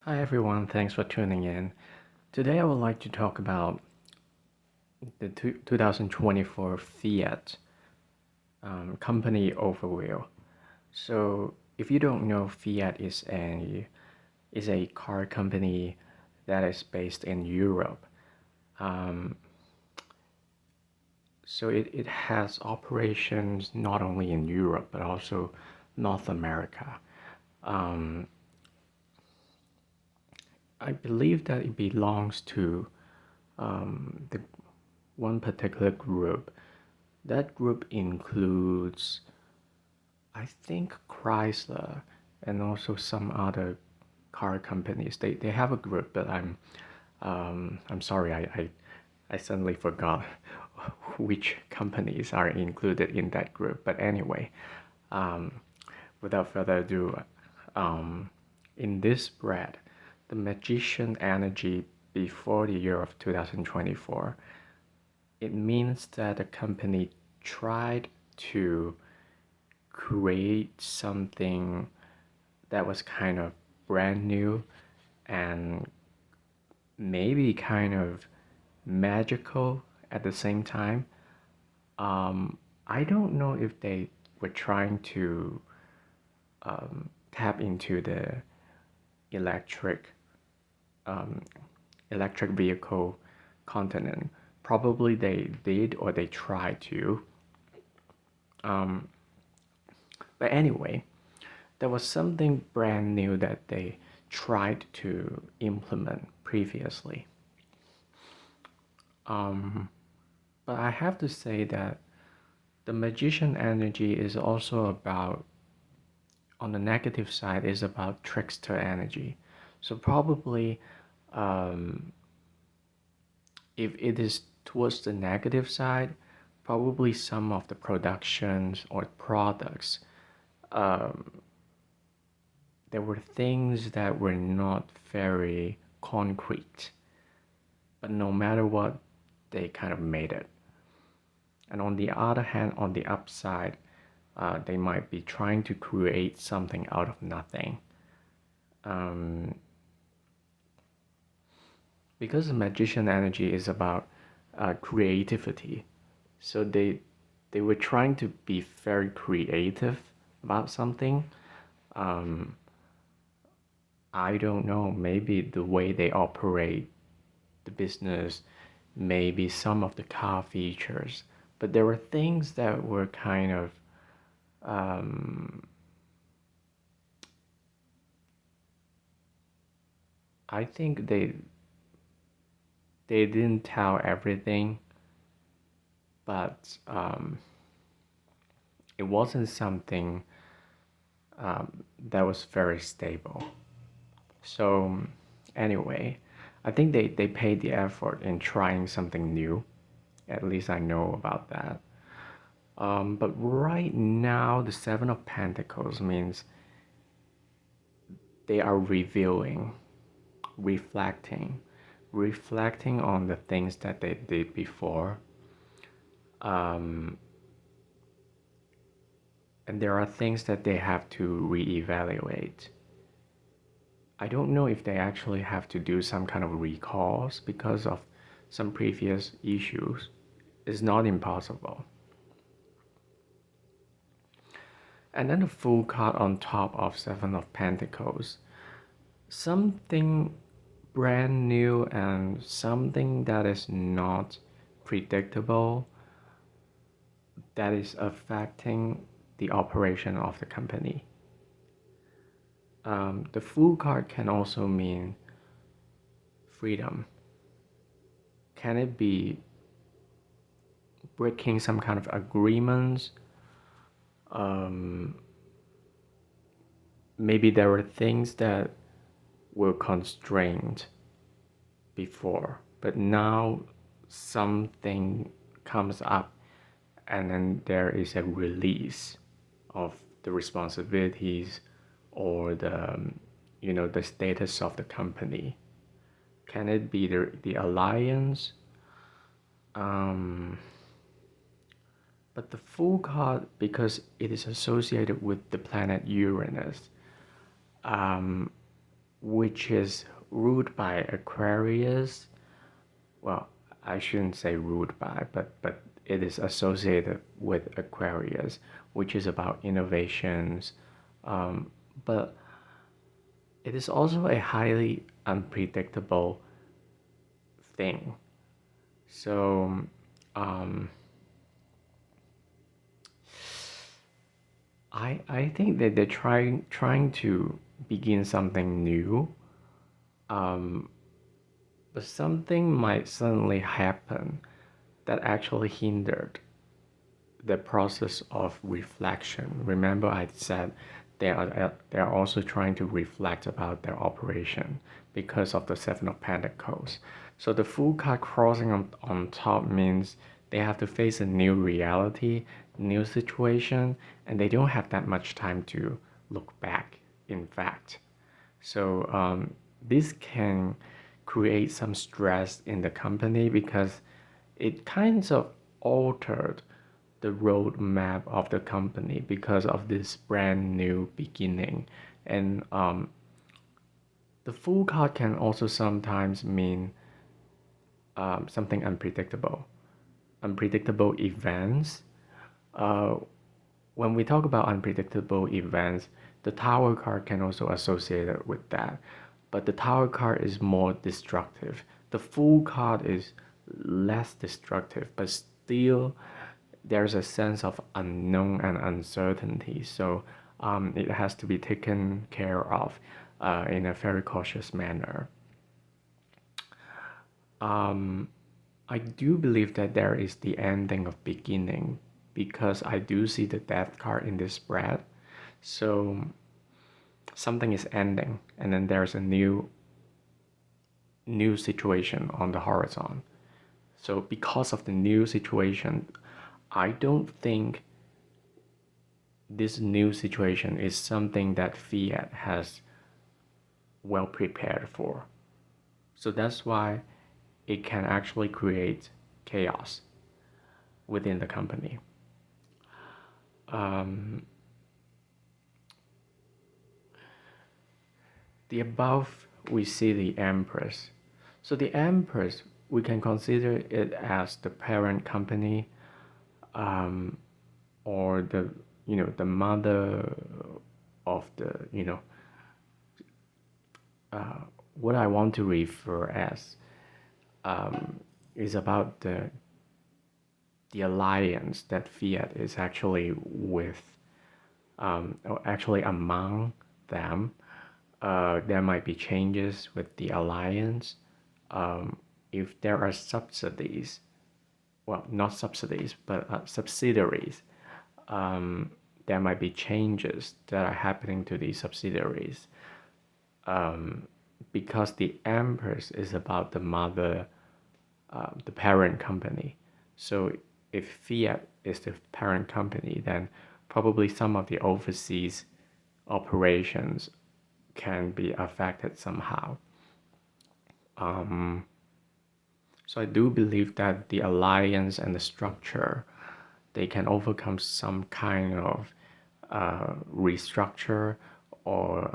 Hi everyone, thanks for tuning in. Today I would like to talk about the 2024 Fiat company overview. So, if you don't know, Fiat is a car company that is based in Europe. Um, so it has operations not only in Europe but also North America. Um, I believe that it belongs to the one particular group. That group includes, I think, Chrysler and also some other car companies. They have a group, but I'm sorry, I suddenly forgot which companies are included in that group. But anyway, um, without further ado, um, in this spread, the magician energy before the year of 2024, it means that the company tried to create something that was kind of brand new and maybe kind of magical at the same time. I don't know if they were trying to tap into the electric um, electric vehicle continent. Probably they did or they tried to. Um, but anyway, there was something brand new that they tried to implement previously. Um, but I have to say that the magician energy is also about, on the negative side, is about trickster energy. So probably, um, if it is towards the negative side, probably some of the productions or products, um, there were things that were not very concrete, but no matter what, they kind of made it. And on the other hand, on the upside, they might be trying to create something out of nothing. Um, because the magician energy is about creativity, so they were trying to be very creative about something. Um, I don't know, maybe the way they operate the business, maybe some of the car features, but there were things that were kind of um, I think they didn't tell everything, but it wasn't something that was very stable. So anyway, I think they paid the effort in trying something new. At least I know about that. But right now, the Seven of Pentacles means they are reviewing, reflecting, reflecting on the things that they did before. Um, and there are things that they have to reevaluate. I don't know if they actually have to do some kind of recalls because of some previous issues. It's not impossible. And then the full card on top of Seven of Pentacles. Something brand new and something that is not predictable that is affecting the operation of the company. The full card can also mean freedom. Can it be breaking some kind of agreements? Um, Maybe there were things that were constrained before, but now something comes up and then there is a release of the responsibilities or the status of the company. Can it be the alliance? um, but the full card, because it is associated with the planet Uranus, um, which is ruled by Aquarius. Well, I shouldn't say ruled by, but it is associated with Aquarius, which is about innovations. But it is also a highly unpredictable thing. So um, I think that they're trying to begin something new, um, but something might suddenly happen that actually hindered the process of reflection. Remember, I said they are also trying to reflect about their operation because of the Seven of Pentacles. So the full card crossing on top means they have to face a new reality, new situation, and they don't have that much time to look back, in fact. So this can create some stress in the company because it kind of altered the roadmap of the company because of this brand new beginning. And the full card can also sometimes mean something unpredictable events. Uh, when we talk about unpredictable events, the Tower card can also associate it with that. But the Tower card is more destructive. The Fool card is less destructive, but still there's a sense of unknown and uncertainty. So it has to be taken care of in a very cautious manner. Um, I do believe that there is the ending of beginning because I do see the death card in this spread. So something is ending and then there's a new situation on the horizon. So because of the new situation, I don't think this new situation is something that Fiat has well prepared for. So that's why it can actually create chaos within the company. Um, the above, we see the Empress. So the Empress, we can consider it as the parent company, um, or the mother of what I want to refer as is about the alliance that Fiat is actually with, or actually among them. There might be changes with the alliance. If there are subsidies, well, not subsidies, but subsidiaries, there might be changes that are happening to these subsidiaries. Because the Empress is about the mother, the parent company. So if Fiat is the parent company, then probably some of the overseas operations can be affected somehow. So I do believe that the alliance and the structure, they can overcome some kind of restructure or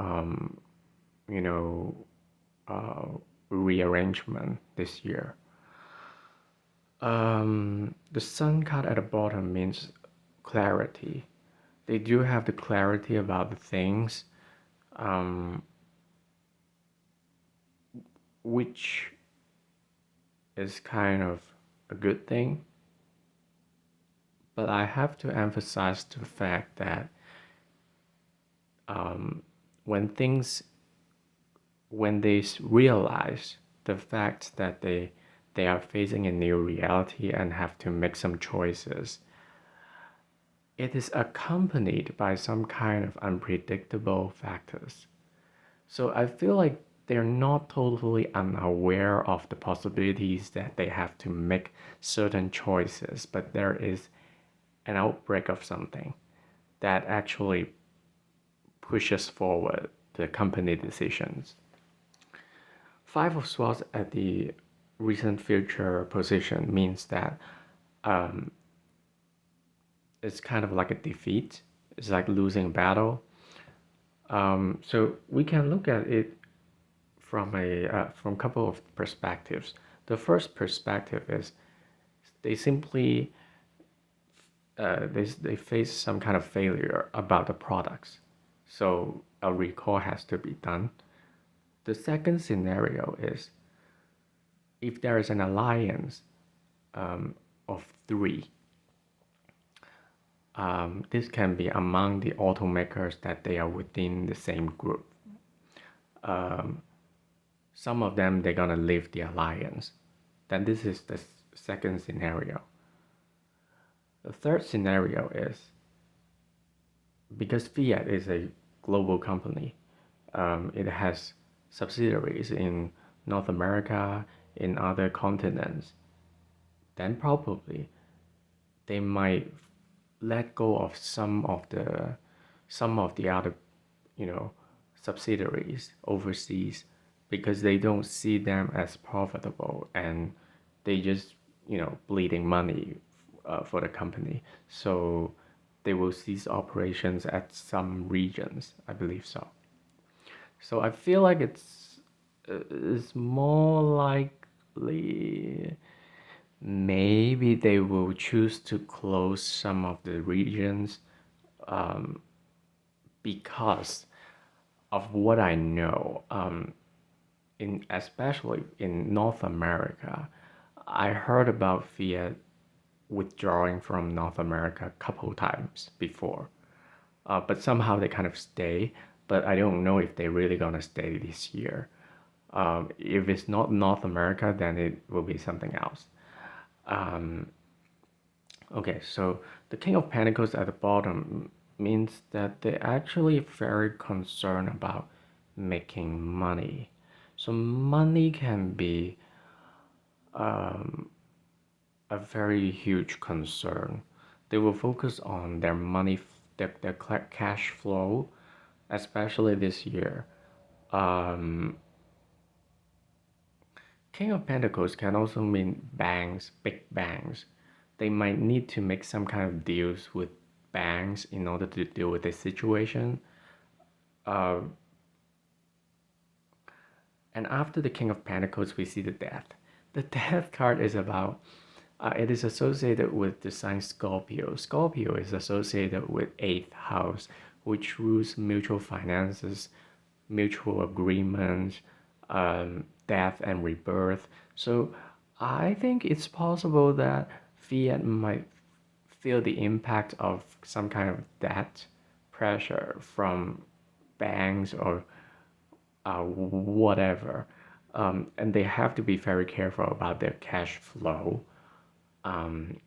you know uh, rearrangement this year. The sun card at the bottom means clarity. They do have the clarity about the things, um, which is kind of a good thing. But I have to emphasize the fact that um, when things, when they realize the fact that they are facing a new reality and have to make some choices, it is accompanied by some kind of unpredictable factors. So I feel like they're not totally unaware of the possibilities that they have to make certain choices, but there is an outbreak of something that actually pushes forward the company decisions. Five of Swords at the recent future position means that um, it's kind of like a defeat. It's like losing a battle. So we can look at it from a couple of perspectives. The first perspective is they simply they face some kind of failure about the products, so a recall has to be done. The second scenario is if there is an alliance of three. This can be among the automakers that they are within the same group. Some of them they're gonna leave the alliance. Then this is the second scenario. The third scenario is because Fiat is a global company, it has subsidiaries in North America, in other continents, then probably they might let go of some of the other, you know, subsidiaries overseas because they don't see them as profitable and they just, bleeding money for the company. So they will cease operations at some regions, I believe so. So I feel like it's more likely maybe they will choose to close some of the regions because of what I know. In especially in North America, I heard about Fiat withdrawing from North America a couple times before, but somehow they kind of stay. But I don't know if they're really gonna stay this year. If it's not North America, then it will be something else. Okay, so the King of Pentacles at the bottom means that they're actually very concerned about making money. So money can be a very huge concern. They will focus on their money, their cash flow, especially this year. King of Pentacles can also mean banks, big banks. They might need to make some kind of deals with banks in order to deal with this situation. And after the King of Pentacles, we see the Death. The Death card is about, it is associated with the sign Scorpio. Scorpio is associated with 8th house, which rules mutual finances, mutual agreements, death and rebirth. So I think it's possible that Fiat might feel the impact of some kind of debt pressure from banks or whatever. And they have to be very careful about their cash flow. And,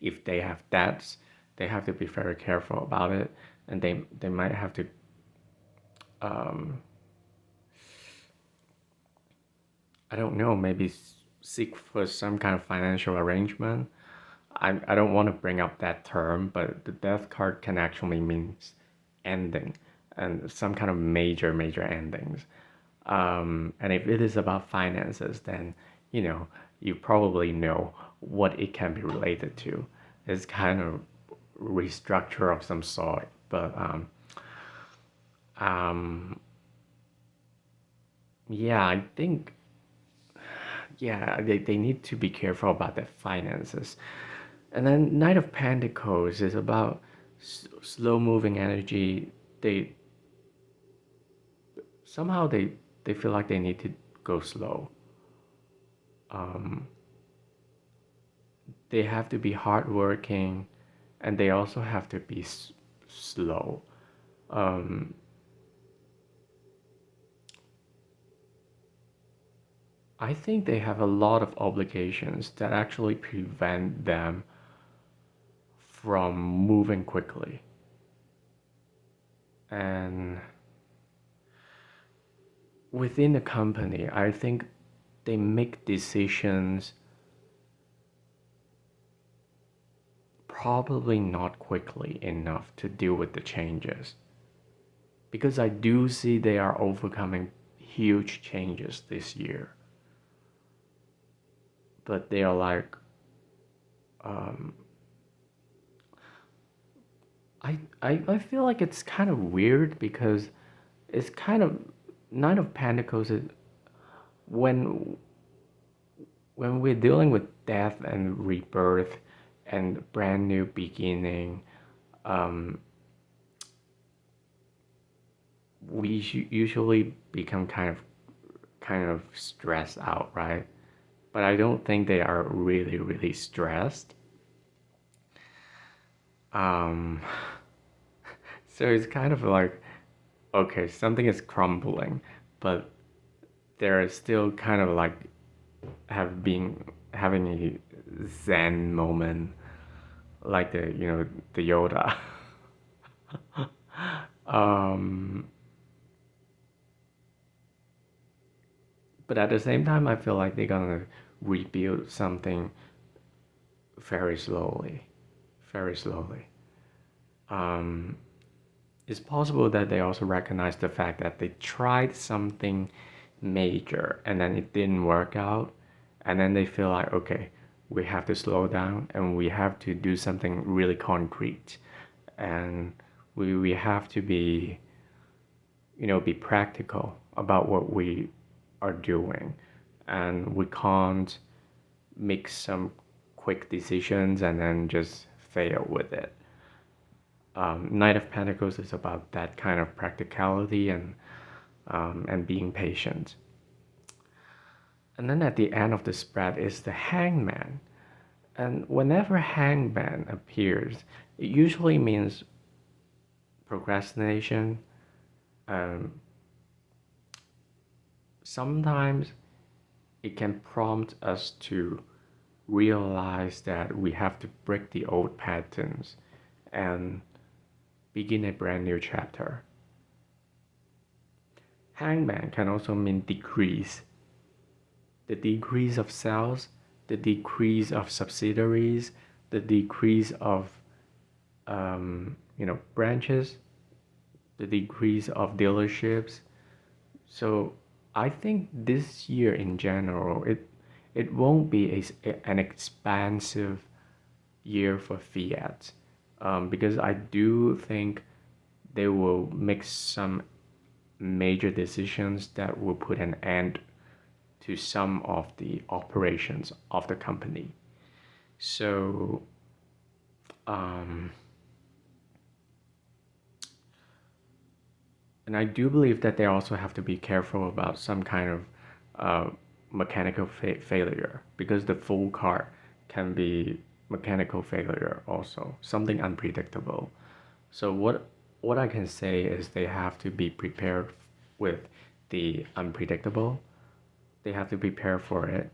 if they have debts, they have to be very careful about it. And they might have to I don't know, maybe seek for some kind of financial arrangement. I don't want to bring up that term, but the death card can actually mean ending and some kind of major endings. And if it is about finances, then, you probably know what it can be related to. It's kind of restructure of some sort, but um, yeah, I think yeah, they need to be careful about their finances. And then Knight of Pentacles is about slow moving energy. They somehow they feel like they need to go slow. They have to be hardworking, and they also have to be slow. I think they have a lot of obligations that actually prevent them from moving quickly. And within the company, I think they make decisions probably not quickly enough to deal with the changes. Because I do see they are overcoming huge changes this year. But they are like, I feel like it's kind of weird because it's kind of Knight of Pentacles is when we're dealing with death and rebirth and brand new beginning, um, we usually become kind of stressed out, right? But I don't think they are really stressed. Um, so it's kind of like, okay, something is crumbling, but they're still kind of like having a Zen moment, like the Yoda. um, but at the same time, I feel like they're gonna rebuild something very slowly, very slowly. Um, it's possible that they also recognize the fact that they tried something major and then it didn't work out, and then they feel like, okay, we have to slow down and we have to do something really concrete, and we have to be practical about what we are doing, and we can't make some quick decisions and then just fail with it. Knight of Pentacles is about that kind of practicality and being patient. And then at the end of the spread is the Hangman. And whenever Hangman appears, it usually means procrastination. Um, Sometimes it can prompt us to realize that we have to break the old patterns and begin a brand new chapter. Hangman can also mean decrease. The decrease of sales, the decrease of subsidiaries, the decrease of branches, the decrease of dealerships. So I think this year in general, it won't be an expansive year for Fiat, because I do think they will make some major decisions that will put an end to some of the operations of the company. So, and I do believe that they also have to be careful about some kind of mechanical failure, because the full car can be mechanical failure also, something unpredictable. So what I can say is they have to be prepared with the unpredictable. They have to prepare for it,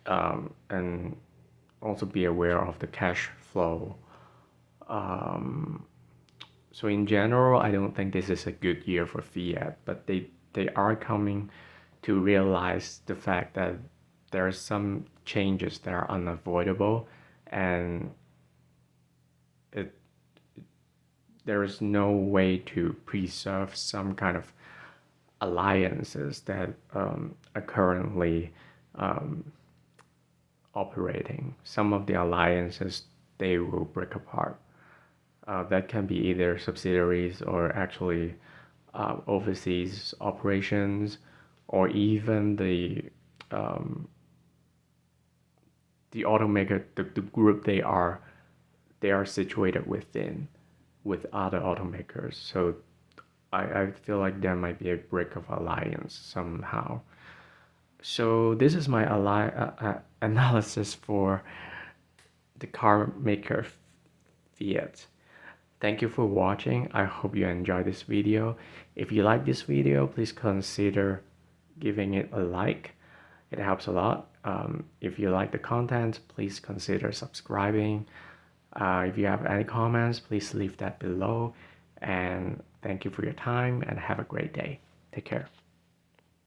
and also be aware of the cash flow. So in general, I don't think this is a good year for Fiat, but they are coming to realize the fact that there are some changes that are unavoidable, and it there is no way to preserve some kind of alliances that are currently operating. Some of the alliances, they will break apart. That can be either subsidiaries or actually overseas operations, or even the automaker, the group they are situated within, with other automakers. So I feel like there might be a break of alliance somehow. So this is my analysis for the car maker Fiat. Thank you for watching. I hope you enjoyed this video. If you like this video, please consider giving it a like. It helps a lot. If you like the content, please consider subscribing. If you have any comments, please leave that below. And thank you for your time and have a great day. Take care.